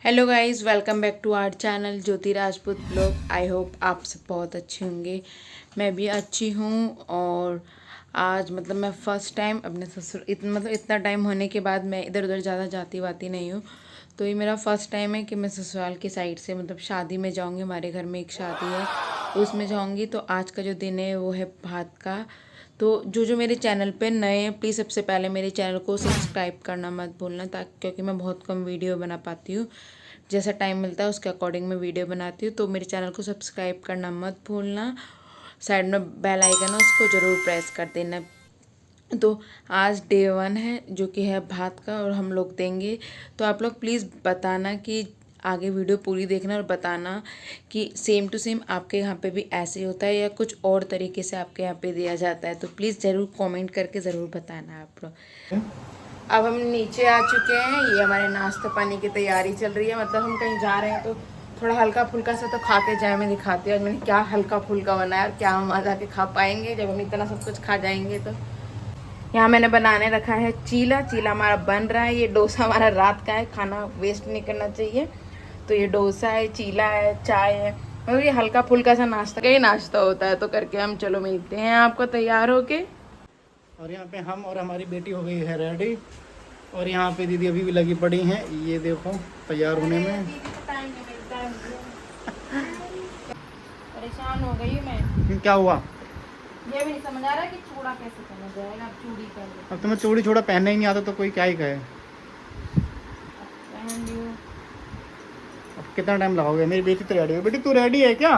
Hello guys, welcome back to our channel Jyoti Rajput blog. I hope आप सब बहुत अच्छे होंगे। मैं भी अच्छी हूँ। और आज मैं फ़र्स्ट टाइम अपने ससुर इतना टाइम होने के बाद मैं इधर उधर ज़्यादा जाती वाती नहीं हूँ। तो ये मेरा फ़र्स्ट टाइम है कि मैं ससुराल की साइड से शादी में जाऊँगी। हमारे घर में एक शादी है तो उसमें जाऊँगी। तो आज का जो दिन है वो है भात का। तो जो मेरे चैनल पे नए हैं, प्लीज़ सबसे पहले मेरे चैनल को सब्सक्राइब करना मत भूलना, ताकि क्योंकि मैं बहुत कम वीडियो बना पाती हूँ। जैसा टाइम मिलता है उसके अकॉर्डिंग मैं वीडियो बनाती हूँ। तो मेरे चैनल को सब्सक्राइब करना मत भूलना। साइड में बेल आइकन है, उसको ज़रूर प्रेस कर देना। तो आज डे 1 है जो कि है भात का, और हम लोग देंगे। तो आप लोग प्लीज़ बताना कि आगे वीडियो पूरी देखना और बताना कि सेम टू सेम आपके यहाँ पे भी ऐसे होता है या कुछ और तरीके से आपके यहाँ पे दिया जाता है। तो प्लीज़ ज़रूर कमेंट करके ज़रूर बताना आप लोग। अब हम नीचे आ चुके हैं। ये हमारे नाश्ता पानी की तैयारी चल रही है। हम कहीं जा रहे हैं तो थोड़ा हल्का फुल्का सा तो खा के जाए। मैं दिखाती हूँ आज मैंने क्या हल्का फुल्का बनाया और क्या हम आज आके खा पाएंगे जब हम इतना सब कुछ खा जाएंगे। तो यहाँ मैंने बनाने रखा है चीला। चीला हमारा बन रहा है। ये डोसा हमारा रात का है, खाना वेस्ट नहीं करना चाहिए। तो ये डोसा है, चीला है, चाय है। ये हल्का फुल्का सा नाश्ता का ही नाश्ता होता है। तो करके हम चलो मिलते हैं आपको तैयार होके। और यहाँ पे हम और हमारी बेटी हो गई है रेडी। और यहाँ पे दीदी अभी भी लगी पड़ी हैं, ये देखो तैयार होने में। परेशान हो गई मैं। क्या हुआ? ये भी नहीं समझ आ रहा कि चूड़ा कैसे पहना जाएगा। अब चूड़ी कर अब तुम्हें चूड़ी छोड़ा पहनना ही नहीं आता तो कोई क्या ही कहे। पहन लियो। अब कितना टाइम लगाओगे? मेरी बेटी तो रेडी है। बेटी तू रेडी है क्या?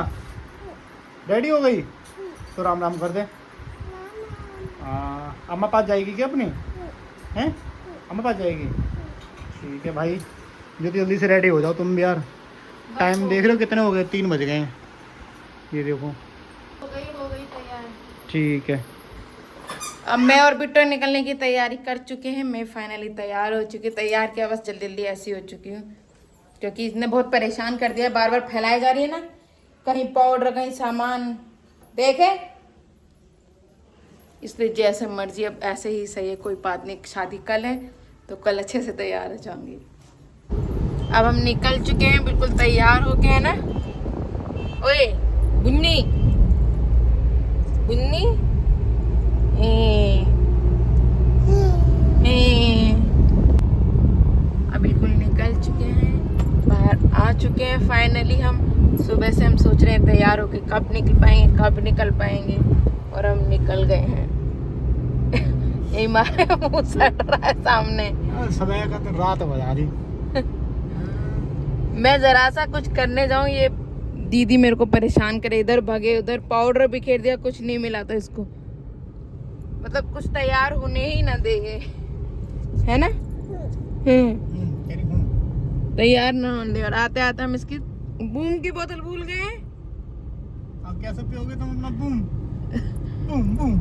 रेडी हो गई तो राम राम कर दे। अम्मा पास जाएगी क्या अपनी? हैं? अम्मा पास जाएगी? ठीक है भाई, जल्दी से रेडी हो जाओ तुम भी यार। टाइम देख रहे हो कितने हो गए? 3 बज गए हैं। ये देखो हो गई तैयार। ठीक है। अब मैं और बिट्टो निकलने की तैयारी कर चुके हैं। मैं फाइनली तैयार हो चुकी। तैयार क्या, बस जल्दी जल्दी ऐसी हो चुकी हूँ क्योंकि इसने बहुत परेशान कर दिया। बार बार फैलाई जा रही है ना, कहीं पाउडर कहीं सामान देखे, इसलिए जैसे मर्जी। अब ऐसे ही सही है, कोई बात नहीं। शादी कल है तो कल अच्छे से तैयार हो जाऊंगी। अब हम निकल चुके हैं, बिल्कुल तैयार हो गए हैं ना। ओए बुन्नी बुन्नी, अब बिल्कुल निकल चुके हैं, बाहर आ चुके हैं फाइनली। हम सुबह से हम सोच रहे हैं तैयार होके कब निकल पाएंगे और हम निकल गए हैं। यही मारे मुंह सट रहा है सामने। समय का तो रात बजा रही। मैं जरा सा कुछ करने जाऊं, ये दीदी मेरे को परेशान करे, इधर भागे उधर, पाउडर बिखेर दिया, कुछ नहीं मिला था इसको। कुछ तैयार होने ही ना दे, है ना। तैयार ना होने दे। और आते आते हम इसकी बूम की बोतल भूल गए। अब कैसे पियोगे तुम अपना बूम? Boom boom.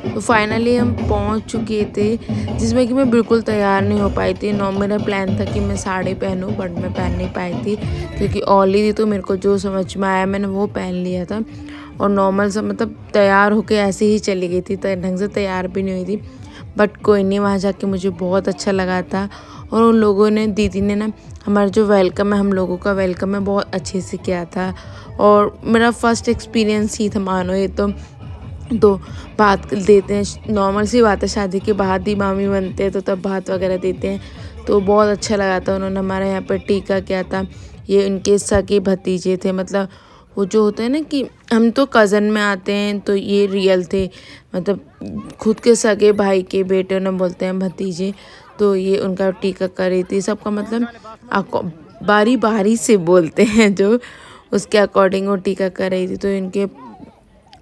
तो फाइनली हम पहुंच चुके थे, जिसमें कि मैं बिल्कुल तैयार नहीं हो पाई थी। मेरा प्लान था कि मैं साड़ी पहनूं, बट मैं पहन नहीं पाई थी क्योंकि ओली थी। तो मेरे को जो समझ में आया मैंने वो पहन लिया था। और नॉर्मल सा तैयार होके ऐसे ही चली गई थी, तो ढंग से तैयार भी नहीं हुई थी। बट कोई नहीं, वहाँ जाके मुझे बहुत अच्छा लगा था। और उन लोगों ने, दीदी ने ना, हमारा जो वेलकम है, हम लोगों का वेलकम है, बहुत अच्छे से किया था। और मेरा फर्स्ट एक्सपीरियंस ही था मानो ये। तो भात देते हैं, नॉर्मल सी बात है, शादी के बाद ही मामी बनते हैं तो तब भात वगैरह देते हैं। तो बहुत अच्छा लगा था। उन्होंने हमारे यहाँ पर टीका किया था। ये उनके सगे भतीजे थे, वो जो होता है ना कि हम तो कज़न में आते हैं, तो ये रियल थे, खुद के सगे भाई के बेटे उन्हें बोलते हैं भतीजे। तो ये उनका टीका कर रही थी। सबका बारी बारी से बोलते हैं, जो उसके अकॉर्डिंग वो टीका कर रही थी। तो इनके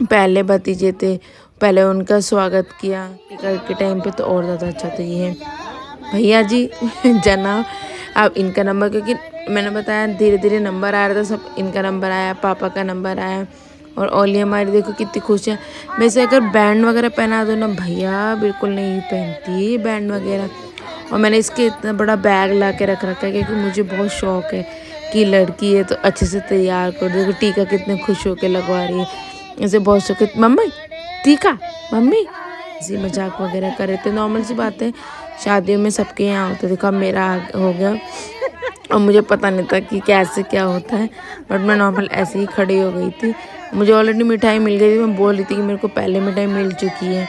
पहले भतीजे थे, पहले उनका स्वागत किया टीका के टाइम पे, तो और ज़्यादा अच्छा था। ये भैया जी जनाब, अब इनका नंबर, क्योंकि मैंने बताया धीरे धीरे नंबर आ रहा था, सब इनका नंबर आया, पापा का नंबर आया। और ओली हमारी देखो कितनी खुश है। वैसे अगर बैंड वगैरह पहना दो ना, भैया बिल्कुल नहीं पहनती बैंड वगैरह। और मैंने इसके इतना बड़ा बैग ला के रख रखा है क्योंकि मुझे बहुत शौक है कि लड़की है तो अच्छे से तैयार कर। देखो टीका कितने खुश होकर लगवा रही है, ऐसे बहुत शौक है। मम्मी टीका, मम्मी, ऐसी मजाक वगैरह कर रहे थे। नॉर्मल सी बात है शादियों में सबके यहाँ होता है। देखो अब मेरा हो गया और मुझे पता नहीं था कि कैसे क्या होता है, बट मैं नॉर्मल ऐसे ही खड़ी हो गई थी। मुझे ऑलरेडी मिठाई मिल गई थी, मैं बोल रही थी कि मेरे को पहले मिठाई मिल चुकी है,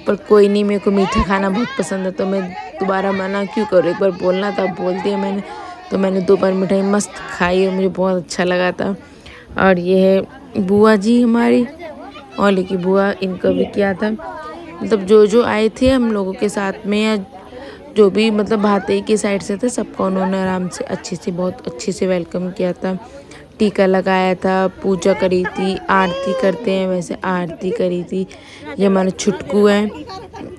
पर कोई नहीं, मेरे को मीठा खाना बहुत पसंद है तो मैं दोबारा मना क्यों करूँ, एक बार बोलना था, बोल दिया मैंने। तो मैंने 2 बार मिठाई मस्त खाई और मुझे बहुत अच्छा लगा था। और ये है बुआ जी हमारी, ओली की बुआ, इनको भी किया था। मतलब जो आए थे हम लोगों के साथ में, या जो भी मतलब भातेई की साइड से थे, सबका उन्होंने आराम से अच्छे से, बहुत अच्छे से वेलकम किया था। टीका लगाया था, पूजा करी थी, आरती करते हैं वैसे आरती करी थी। ये हमारे छुटकू हैं,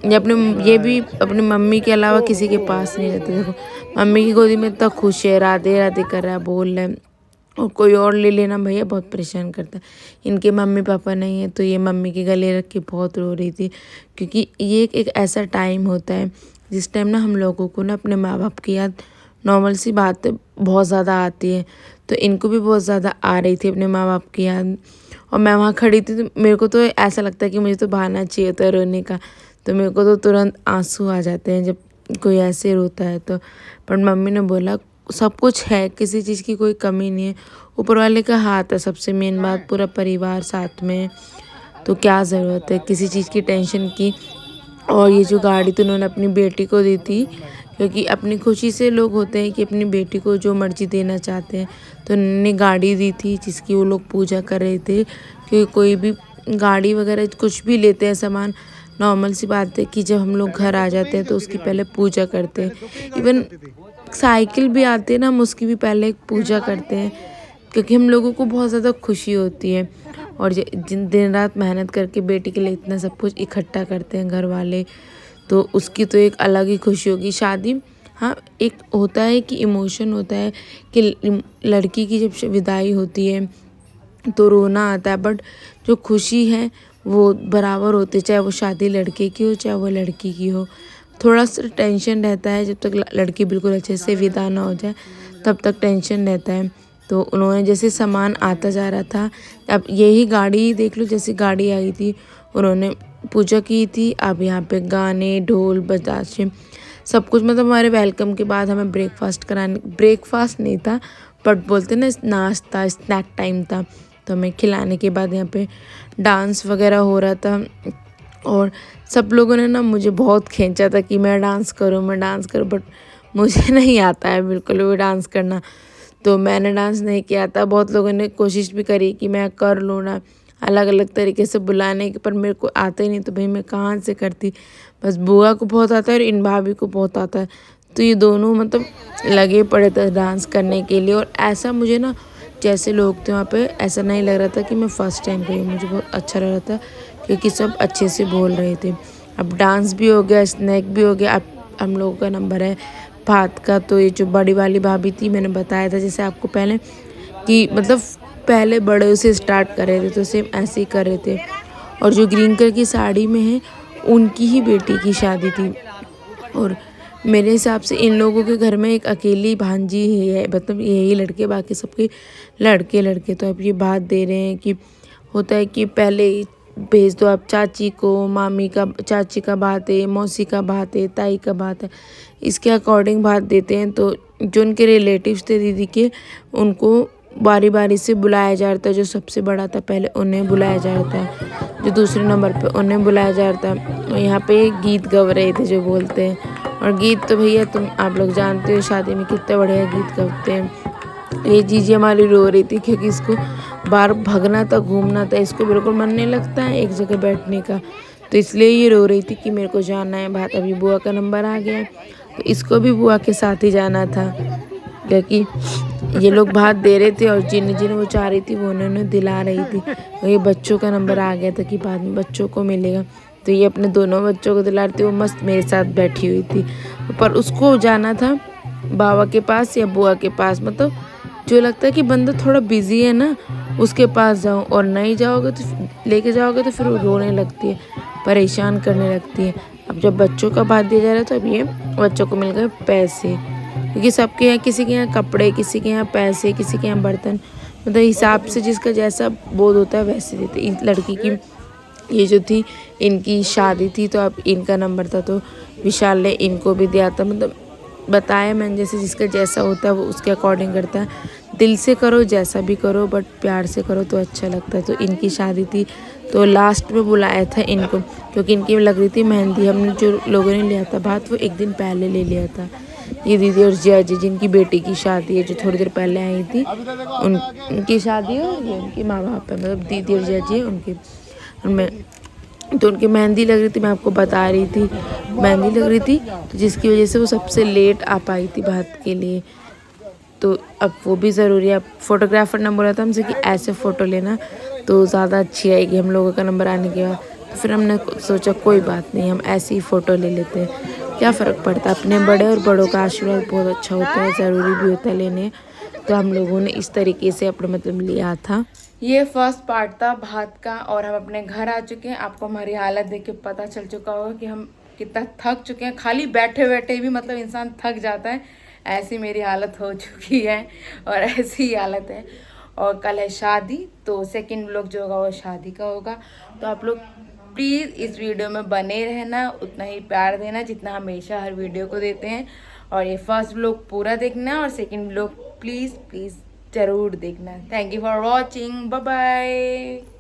ये भी अपनी मम्मी के अलावा किसी के पास नहीं रहते। देखो मम्मी की गोदी में इतना खुश है, राधे राधे कर रहा है, बोल रहा है, और कोई और ले लेना भैया बहुत परेशान करता है। इनके मम्मी पापा नहीं है तो ये मम्मी के गले रख के बहुत रो रही थी, क्योंकि ये एक ऐसा टाइम होता है जिस टाइम ना हम लोगों को ना अपने माँ बाप की याद, नॉर्मल सी बात है, बहुत ज़्यादा आती है। तो इनको भी बहुत ज़्यादा आ रही थी अपने माँ बाप की याद। और मैं वहाँ खड़ी थी तो मेरे को तो ऐसा लगता है कि मुझे तो बहाना चाहिए होता है रोने का, तो मेरे को तो तुरंत आंसू आ जाते हैं जब कोई ऐसे रोता है तो। पर मम्मी ने बोला सब कुछ है, किसी चीज़ की कोई कमी नहीं है, ऊपर वाले का हाथ है, सबसे मेन बात, पूरा परिवार साथ में है, तो क्या ज़रूरत है किसी चीज़ की टेंशन की। और ये जो गाड़ी तो उन्होंने अपनी बेटी को दी थी, क्योंकि अपनी खुशी से लोग होते हैं कि अपनी बेटी को जो मर्जी देना चाहते हैं, तो उन्होंने गाड़ी दी थी जिसकी वो लोग पूजा कर रहे थे। क्योंकि कोई भी गाड़ी वगैरह कुछ भी लेते हैं सामान, नॉर्मल सी बात है कि जब हम लोग घर आ जाते हैं तो उसकी पहले पूजा करते हैं। इवन साइकिल भी आती है ना, हम उसकी भी पहले पूजा करते हैं, क्योंकि हम लोगों को बहुत ज़्यादा खुशी होती है। और जिन दिन रात मेहनत करके बेटी के लिए इतना सब कुछ इकट्ठा करते हैं घर वाले, तो उसकी तो एक अलग ही खुशी होगी। शादी, हाँ, एक होता है कि इमोशन होता है कि लड़की की जब विदाई होती है तो रोना आता है, बट जो खुशी है वो बराबर होती है, चाहे वो शादी लड़के की हो चाहे वो लड़की की हो। थोड़ा सा टेंशन रहता है जब तक लड़की बिल्कुल अच्छे से विदा ना हो जाए, तब तक टेंशन रहता है। तो उन्होंने जैसे सामान आता जा रहा था, अब यही गाड़ी देख लो, जैसे गाड़ी आई थी उन्होंने पूजा की थी। अब यहाँ पे गाने, ढोल, बताशे, सब कुछ, मतलब हमारे वेलकम के बाद हमें ब्रेकफास्ट नहीं था, बट बोलते ना नाश्ता, स्नैक टाइम था, तो हमें खिलाने के बाद यहाँ पे डांस वगैरह हो रहा था। और सब लोगों ने ना मुझे बहुत खींचा था कि मैं डांस करूँ, बट मुझे नहीं आता है बिल्कुल भी डांस करना, तो मैंने डांस नहीं किया था। बहुत लोगों ने कोशिश भी करी कि मैं कर लूँ ना, अलग अलग तरीके से बुलाने की, पर मेरे को आता ही नहीं, तो भाई मैं कहाँ से करती। बस बुआ को बहुत आता है और इन भाभी को बहुत आता है, तो ये दोनों मतलब लगे पड़े थे डांस करने के लिए। और ऐसा मुझे ना, जैसे लोग थे वहाँ पे, ऐसा नहीं लग रहा था कि मैं फ़र्स्ट टाइम गई, मुझे बहुत अच्छा लग रहा था क्योंकि सब अच्छे से बोल रहे थे। अब डांस भी हो गया, स्नैक भी हो गया। अब हम लोगों का नंबर है भात का। तो ये जो बड़ी वाली भाभी थी, मैंने बताया था जैसे आपको पहले कि मतलब पहले बड़े से स्टार्ट कर रहे थे, तो सेम ऐसे ही कर रहे थे। और जो ग्रीन कलर की साड़ी में है, उनकी ही बेटी की शादी थी। और मेरे हिसाब से इन लोगों के घर में एक अकेली भांजी ही है, मतलब यही लड़के, बाकी सबके लड़के। तो अब ये बात दे रहे हैं कि होता है कि पहले भेज दो आप चाची को, चाची का बात है, मौसी का बात है, ताई का बात है, इसके अकॉर्डिंग बात देते हैं। तो जो उनके रिलेटिव्स थे दीदी के, उनको बारी बारी से बुलाया जा रहा था। जो सबसे बड़ा था पहले उन्हें बुलाया जा रहा था, जो दूसरे नंबर पे उन्हें बुलाया जा रहा था। और यहाँ पे गीत गा रहे थे जो बोलते हैं, और गीत तो भैया आप लोग जानते हो शादी में कितने बढ़िया गीत गाते हैं। ये जीजी हमारी रो रही थी क्योंकि इसको बाहर भागना था, घूमना था, इसको बिल्कुल मन नहीं लगता है एक जगह बैठने का, तो इसलिए ये रो रही थी कि मेरे को जाना है बाहर। अभी बुआ का नंबर आ गया है तो इसको भी बुआ के साथ ही जाना था, क्योंकि ये लोग भात दे रहे थे और जिन्हें वो चाह रही थी वो उन्होंने दिला रही थी। और ये बच्चों का नंबर आ गया था कि बाद में बच्चों को मिलेगा, तो ये अपने दोनों बच्चों को दिला रही थी। वो मस्त मेरे साथ बैठी हुई थी, पर उसको जाना था बाबा के पास या बुआ के पास। मतलब जो लगता है कि बंदा थोड़ा बिजी है ना, उसके पास जाओ, और नहीं जाओगे तो लेके जाओगे तो फिर वो रोने लगती है, परेशान करने लगती है। अब जब बच्चों का बात दिया जा रहा है तो अब ये बच्चों को मिल गए पैसे, क्योंकि सबके यहाँ, किसी के यहाँ कपड़े, किसी के यहाँ पैसे, किसी के यहाँ बर्तन, मतलब हिसाब से जिसका जैसा बोध होता है वैसे देते। इस लड़की की ये जो थी इनकी शादी थी, तो अब इनका नंबर था तो विशाल ने इनको भी दिया था। मतलब बताया मैंने, जैसे जिसका जैसा होता है वो उसके अकॉर्डिंग करता है। दिल से करो जैसा भी करो, बट प्यार से करो तो अच्छा लगता है। तो इनकी शादी थी तो लास्ट में बुलाया था इनको, क्योंकि इनकी लग रही थी मेहंदी। हमने जो लोगों ने लिया था बात, वो एक दिन पहले ले लिया था। ये दीदी और जिया जी जिनकी बेटी की शादी है, जो थोड़ी देर पहले आई थी, उनकी शादी है। और ये उनके माँ बाप है, मतलब दीदी और जिया जी उनके उनमें तो उनकी मेहंदी लग रही थी। मैं आपको बता रही थी मेहंदी लग रही थी, तो जिसकी वजह से वो सबसे लेट आ पाई थी बात के लिए। तो अब वो भी ज़रूरी है। अब फोटोग्राफर ने बोला था हमसे कि ऐसे फ़ोटो लेना तो ज़्यादा अच्छी आएगी हम लोगों का नंबर आने के बाद। तो फिर हमने सोचा कोई बात नहीं, हम ऐसी ही फ़ोटो ले लेते हैं, क्या फ़र्क पड़ता है। अपने बड़े और बड़ों का आशीर्वाद बहुत अच्छा होता है, ज़रूरी भी होता है लेने। तो हम लोगों ने इस तरीके से अपना मतलब लिया था। ये फर्स्ट पार्ट था भात का, और हम अपने घर आ चुके हैं। आपको हमारी हालत देख के पता चल चुका होगा कि हम कितना थक चुके हैं। खाली बैठे बैठे भी मतलब इंसान थक जाता है, ऐसी मेरी हालत हो चुकी है और ऐसी ही हालत है। और कल है शादी, तो सेकंड व्लॉग जो होगा वो शादी का होगा। तो आप लोग प्लीज़ इस वीडियो में बने रहना, उतना ही प्यार देना जितना हमेशा हर वीडियो को देते हैं। और ये फर्स्ट व्लॉग पूरा देखना और सेकंड व्लॉग प्लीज़ प्लीज़ ज़रूर देखना। Thank you for watching, bye bye.